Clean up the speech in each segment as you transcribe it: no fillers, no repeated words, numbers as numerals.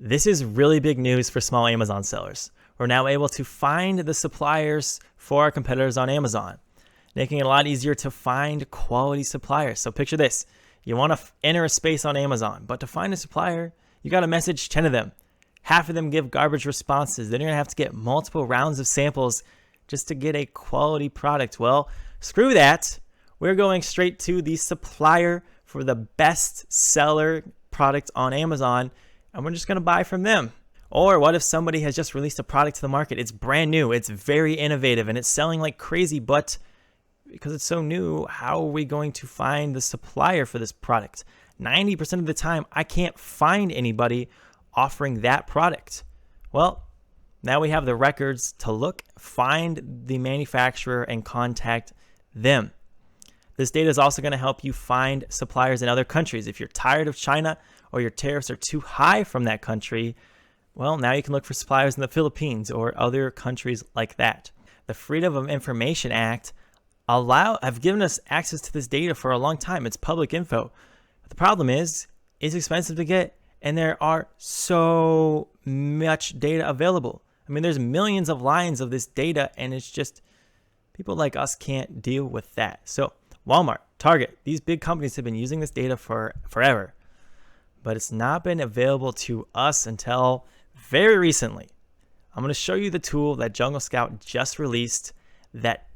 This is really big news for small Amazon sellers. We're now able to find the suppliers for our competitors on Amazon, making it a lot easier to find quality suppliers. So picture this. You want to enter a space on Amazon, but to find a supplier, you got to message 10 of them. Half of them give garbage responses. Then you're going to have to get multiple rounds of samples just to get a quality product. Well, screw that. We're going straight to the supplier for the best seller product on Amazon, and we're just going to buy from them. Or what if somebody has just released a product to the market? It's brand new, it's very innovative, and it's selling like crazy, but because it's so new, how are we going to find the supplier for this product? 90% of the time, I can't find anybody offering that product. Well, now we have the records to look, find the manufacturer, and contact them. This data is also going to help you find suppliers in other countries. If you're tired of China or your tariffs are too high from that country, well, now you can look for suppliers in the Philippines or other countries like that. The Freedom of Information Act have given us access to this data for a long time. It's public info. But the problem is, it's expensive to get, and there are so much data available. I mean, there's millions of lines of this data, and it's just people like us can't deal with that. So Walmart, Target, these big companies have been using this data for forever, but it's not been available to us until very recently. I'm going to show you the tool that Jungle Scout just released that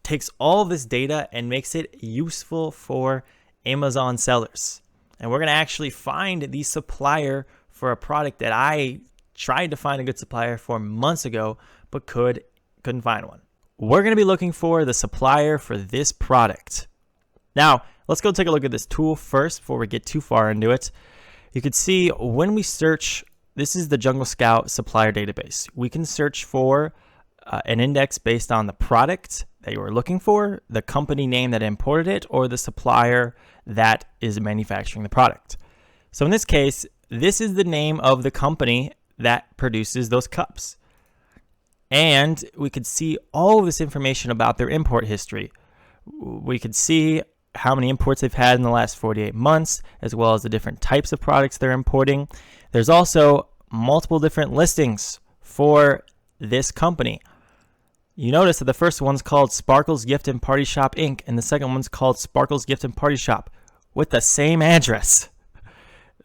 takes all of this data and makes it useful for Amazon sellers. And we're going to actually find the supplier for a product that I tried to find a good supplier for months ago, but couldn't find one. We're going to be looking for the supplier for this product. Now, let's go take a look at this tool first before we get too far into it. You can see when we search, this is the Jungle Scout supplier database. We can search for an index based on the product that you were looking for, the company name that imported it, or the supplier that is manufacturing the product. So in this case, this is the name of the company that produces those cups. And we could see all of this information about their import history. We could see how many imports they've had in the last 48 months, as well as the different types of products they're importing. There's also multiple different listings for this company. You notice that the first one's called Sparkles Gift and Party Shop Inc. and the second one's called Sparkles Gift and Party Shop with the same address.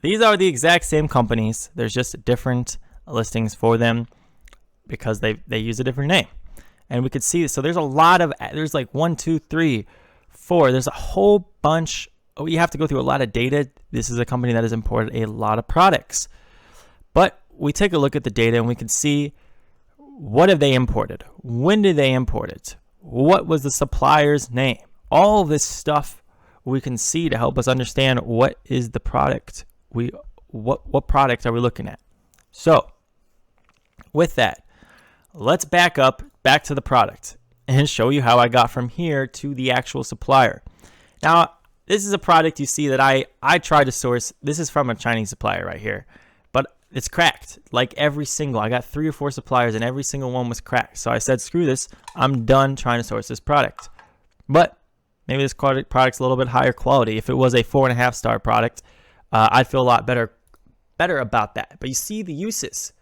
These are the exact same companies. There's just different listings for them because they use a different name. And we could see, so there's there's like 1, 2, 3, 4. There's a whole bunch. Oh, you have to go through a lot of data. This is a company that has imported a lot of products. But we take a look at the data and we can see, what have they imported? When did they import it? What was the supplier's name? All this stuff we can see to help us understand what is the product. What product are we looking at? So with that, let's back to the product and show you how I got from here to the actual supplier. Now, this is a product you see that I tried to source. This is from a Chinese supplier right here, but it's cracked. Like I got 3 or 4 suppliers and every single one was cracked. So I said, screw this. I'm done trying to source this product. But maybe this product's a little bit higher quality. If it was a 4.5 star product, I'd feel a lot better about that. But you see the uses.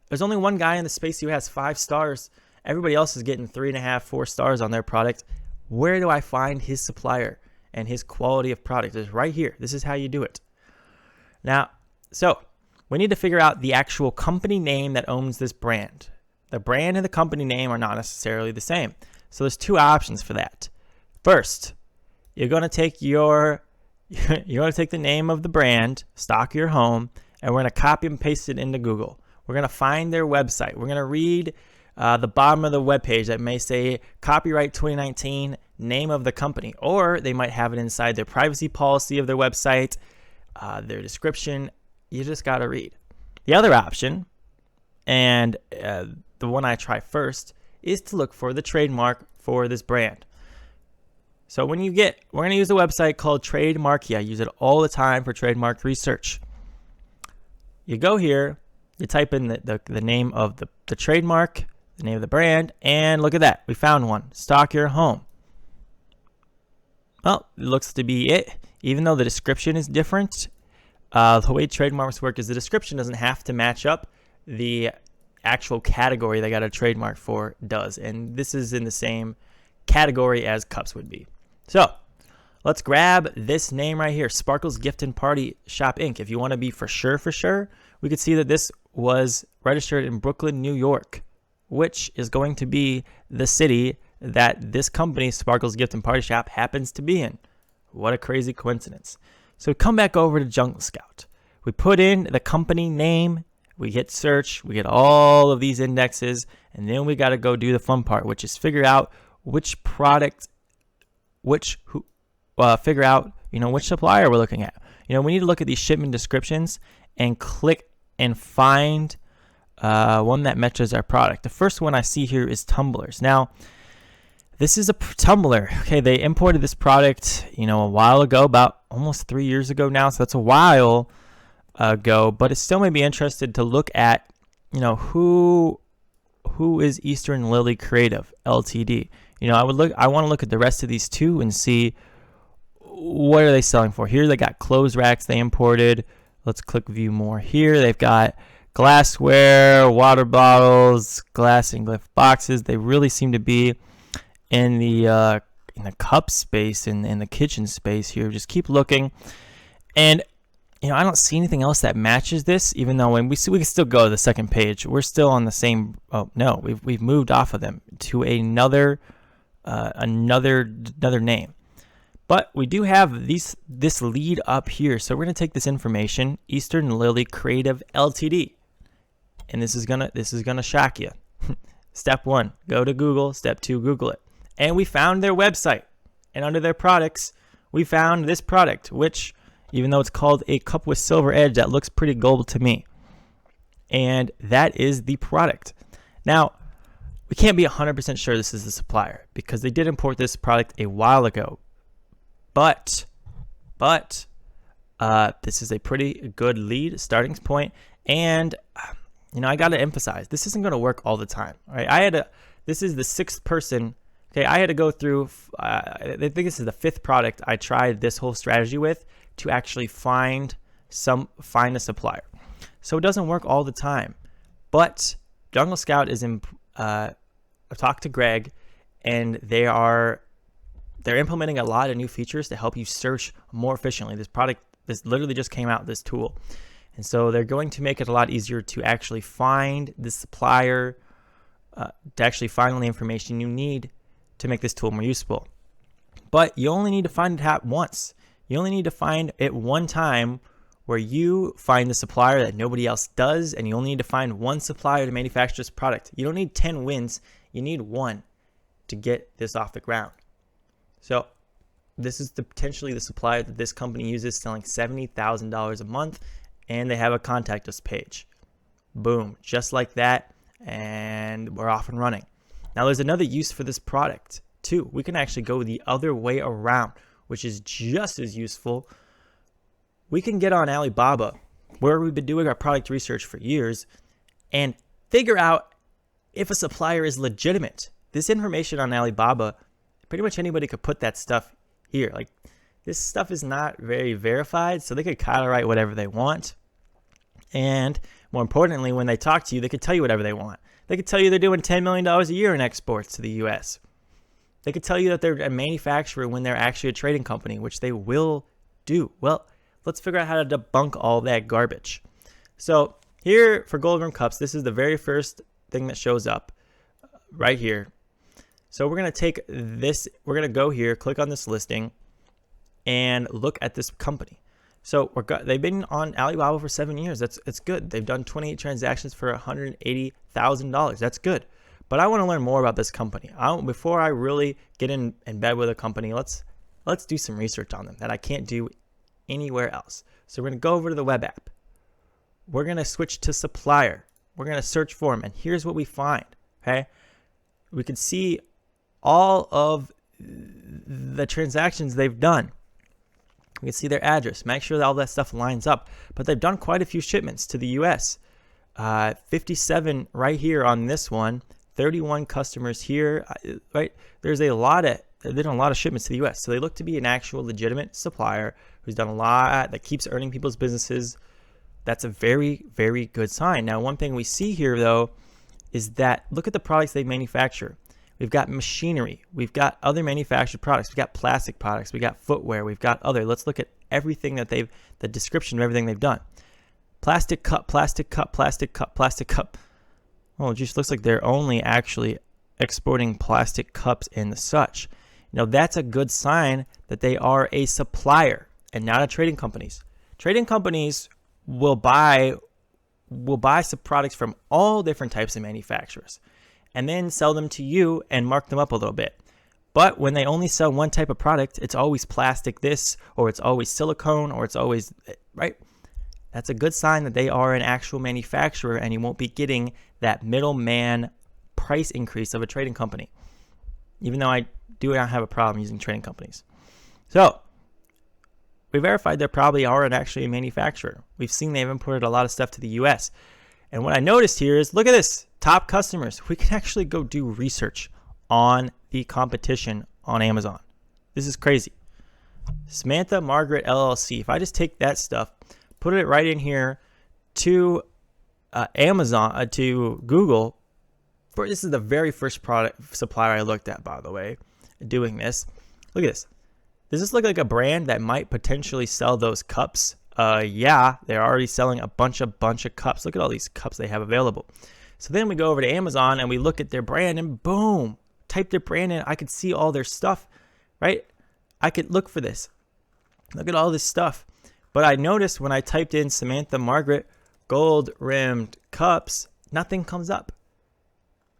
There's only one guy in the space who has 5 stars. Everybody else is getting 3.5, 4 stars on their product. Where do I find his supplier and his quality of product? It's right here. This is how you do it. Now, so we need to figure out the actual company name that owns this brand. The brand and the company name are not necessarily the same. So there's 2 options for that. First, you're going to take the name of the brand, Stock Your Home, and we're going to copy and paste it into Google. We're going to find their website. We're going to read the bottom of the webpage that may say copyright 2019, name of the company, or they might have it inside their privacy policy of their website, their description. You just got to read. The other option, and the one I try first, is to look for the trademark for this brand. So we're going to use a website called Trademarkia. I use it all the time for trademark research. You go here, you type in the name of the trademark, the name of the brand, and look at that. We found one, Stock Your Home. Well, it looks to be it. Even though the description is different, The way trademarks work is the description doesn't have to match up. The actual category they got a trademark for does. And this is in the same category as cups would be. So let's grab this name right here, Sparkles Gift and Party Shop Inc. If you want to be for sure, we could see that this was registered in Brooklyn, New York, which is going to be the city that this company, Sparkles Gift and Party Shop, happens to be in. What a crazy coincidence. So come back over to Jungle Scout. We put in the company name, we hit search, we get all of these indexes, and then we got to go do the fun part, which is figure out which product, figure out, which supplier we're looking at. We need to look at these shipment descriptions and click and find one that matches our product. The first one I see here is tumblers. Now, this is a tumbler. Okay, they imported this product, a while ago, about almost 3 years ago now. So that's a while ago, but it still made me interested to look at, who is Eastern Lily Creative Ltd. I want to look at the rest of these too and see what are they selling for. Here they got clothes racks they imported. Let's click view more here. They've got glassware, water bottles, glass and glyph boxes. They really seem to be in the cup space and in the kitchen space here. Just keep looking, and I don't see anything else that matches this. Even though when we can still go to the second page, we're still on the same. Oh no, we've moved off of them to another name. But we do have this lead up here, so we're gonna take this information, Eastern Lily Creative Ltd, and this is gonna shock you. Step 1, go to Google. Step 2, Google it. And we found their website. And under their products, we found this product, which, even though it's called a cup with silver edge, that looks pretty gold to me. And that is the product. Now, we can't be 100% sure this is the supplier because they did import this product a while ago. But this is a pretty good lead starting point. And, I got to emphasize, this isn't going to work all the time. All right, this is the 6th person. Okay, I had to go through, I think this is the 5th product I tried this whole strategy with to actually find a supplier. So it doesn't work all the time. But Jungle Scout is in, I talked to Greg, and they're implementing a lot of new features to help you search more efficiently. This literally just came out, this tool. And so they're going to make it a lot easier to actually find the supplier, to actually find all the information you need to make this tool more useful. But you only need to find it once. You only need to find it one time where you find the supplier that nobody else does, and you only need to find one supplier to manufacture this product. You don't need 10 wins. You need one to get this off the ground. So this is potentially the supplier that this company uses, selling $70,000 a month, and they have a contact us page. Boom, just like that, and we're off and running. Now there's another use for this product too. We can actually go the other way around, which is just as useful. We can get on Alibaba, where we've been doing our product research for years, and figure out if a supplier is legitimate. This information on Alibaba, pretty much anybody could put that stuff here. Like, this stuff is not very verified, so they could kind of write whatever they want. And more importantly, when they talk to you, they could tell you whatever they want. They could tell you they're doing $10 million a year in exports to the US. They could tell you that they're a manufacturer when they're actually a trading company, which they will do. Well, let's figure out how to debunk all that garbage. So here for Gold Rim Cups, this is the very first thing that shows up right here. So we're going to take this, we're going to go here, click on this listing, and look at this company. So they've been on Alibaba for 7 years. It's good. They've done 28 transactions for $180,000. That's good. But I want to learn more about this company. Before I really get in bed with a company, let's do some research on them that I can't do anywhere else. So we're going to go over to the web app. We're going to switch to supplier. We're going to search for them, and here's what we find. Okay, we can see all of the transactions they've done. We can see their address, make sure that all that stuff lines up. But they've done quite a few shipments to the US. 57 right here on this one, 31 customers here, right? There's a lot of They've done a lot of shipments to the US. So they look to be an actual legitimate supplier who's done a lot, that keeps earning people's businesses. That's a very, very good sign. Now, one thing we see here, though, is that look at the products they manufacture. We've got machinery. We've got other manufactured products. We've got plastic products. We've got footwear. We've got other. Let's look at everything that the description of everything they've done. Plastic cup, plastic cup, plastic cup, plastic cup. Well, it just looks like they're only actually exporting plastic cups and such. That's a good sign that they are a supplier and not a trading companies. Trading companies will buy some products from all different types of manufacturers and then sell them to you and mark them up a little bit. But when they only sell one type of product, it's always plastic this, or it's always silicone, or it's always, right? That's a good sign that they are an actual manufacturer and you won't be getting that middleman price increase of a trading company. Even though I do not have a problem using trading companies. So we verified they probably aren't actually a manufacturer. We've seen they've imported a lot of stuff to the US. And what I noticed here is, look at this, top customers. We can actually go do research on the competition on Amazon. This is crazy. Samantha Margaret LLC. If I just take that stuff, put it right in here to Amazon, to Google. This is the very first product supplier I looked at, by the way, doing this. Look at this. Does this look like a brand that might potentially sell those cups? Yeah, they're already selling a bunch of cups. Look at all these cups they have available. So then we go over to Amazon and we look at their brand and boom, type their brand in. I could see all their stuff, right? I could look for this. Look at all this stuff. But I noticed when I typed in Samantha Margaret gold rimmed cups, nothing comes up.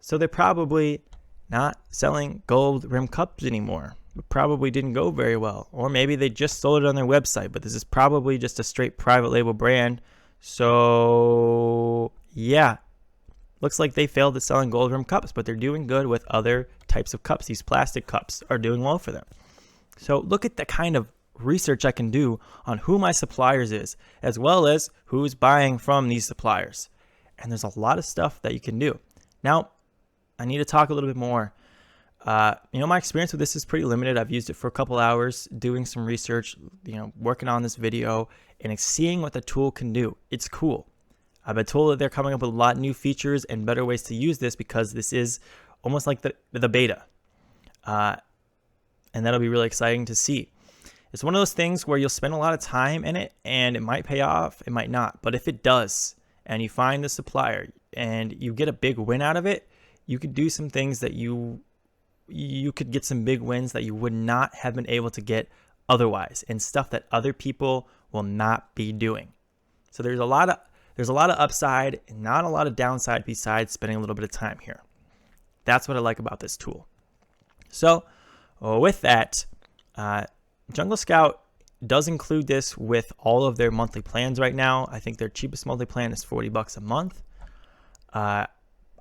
So they're probably not selling gold rimmed cups anymore. It probably didn't go very well. Or maybe they just sold it on their website, but this is probably just a straight private label brand. So yeah, looks like they failed at selling gold rimmed cups, but they're doing good with other types of cups. These plastic cups are doing well for them. So look at the kind of research I can do on who my suppliers is, as well as who's buying from these suppliers. And there's a lot of stuff that you can do. Now, I need to talk a little bit more. My experience with this is pretty limited. I've used it for a couple hours doing some research, working on this video and seeing what the tool can do. It's cool. I've been told that they're coming up with a lot of new features and better ways to use this because this is almost like the beta. And that'll be really exciting to see. It's one of those things where you'll spend a lot of time in it and it might pay off, it might not. But if it does, and you find the supplier and you get a big win out of it, you could do some things that you could get some big wins that you would not have been able to get otherwise, and stuff that other people will not be doing. So there's a lot of upside and not a lot of downside besides spending a little bit of time here. That's what I like about this tool. So with that, Jungle Scout does include this with all of their monthly plans right now. I think their cheapest monthly plan is $40 a month.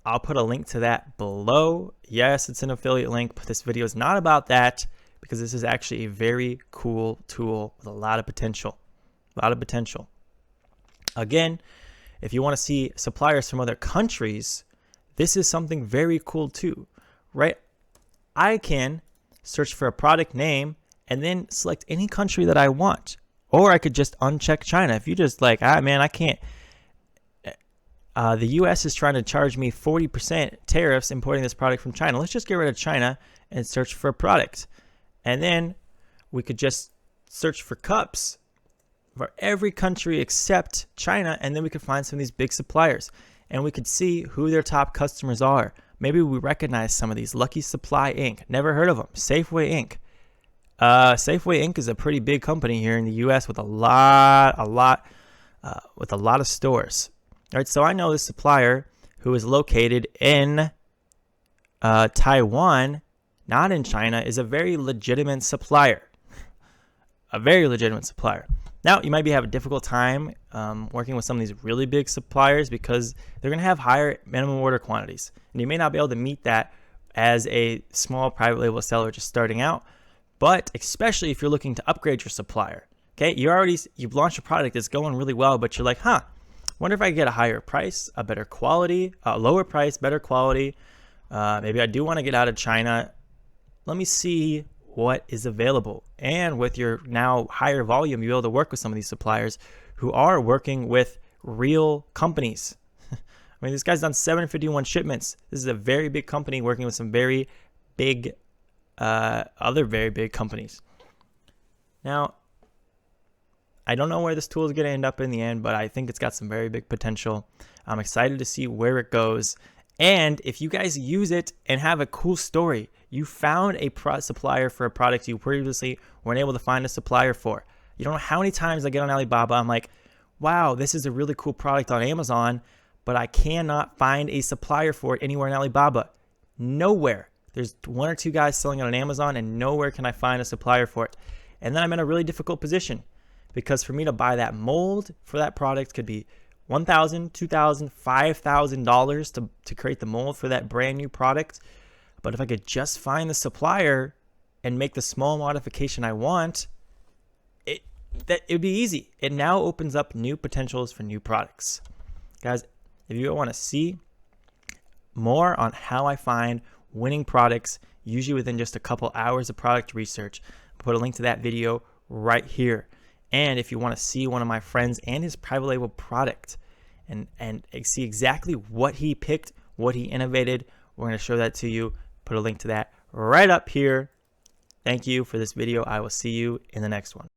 I'll put a link to that below. Yes, it's an affiliate link, but this video is not about that because this is actually a very cool tool with a lot of potential. Again, if you want to see suppliers from other countries, this is something very cool too, right? I can search for a product name and then select any country that I want. Or I could just uncheck China. If you just like, man, I can't. The US is trying to charge me 40% tariffs importing this product from China. Let's just get rid of China and search for a product. And then we could just search for cups for every country except China. And then we could find some of these big suppliers. And we could see who their top customers are. Maybe we recognize some of these. Lucky Supply Inc. Never heard of them. Safeway Inc. Safeway Inc. is a pretty big company here in the US with a lot of stores. All right, so I know this supplier who is located in Taiwan, not in China, is a very legitimate supplier. A very legitimate supplier. Now, you might be having a difficult time working with some of these really big suppliers because they're going to have higher minimum order quantities. And you may not be able to meet that as a small private label seller just starting out. But especially if you're looking to upgrade your supplier. Okay, you've launched a product that's going really well, but you're like, wonder if I get a higher price, a better quality, a lower price, better quality. Maybe I do want to get out of China. let me see what is available. And with your now higher volume, you'll be able to work with some of these suppliers who are working with real companies. I mean, this guy's done 751 shipments. This is a very big company working with some very big, other very big companies. Now, I don't know where this tool is going to end up in the end, but I think it's got some very big potential. I'm excited to see where it goes. And if you guys use it and have a cool story, you found a supplier for a product you previously weren't able to find a supplier for. You don't know how many times I get on Alibaba, I'm like, wow, this is a really cool product on Amazon, but I cannot find a supplier for it anywhere in Alibaba. Nowhere. There's 1 or 2 guys selling it on Amazon, and nowhere can I find a supplier for it. And then I'm in a really difficult position, because for me to buy that mold for that product could be $1,000, $2,000, $5,000 to create the mold for that brand new product. But if I could just find the supplier and make the small modification I want, it would be easy. It now opens up new potentials for new products. Guys, if you want to see more on how I find winning products, usually within just a couple hours of product research, I'll put a link to that video right here. And if you want to see one of my friends and his private label product and see exactly what he picked, what he innovated, we're going to show that to you. Put a link to that right up here. Thank you for this video. I will see you in the next one.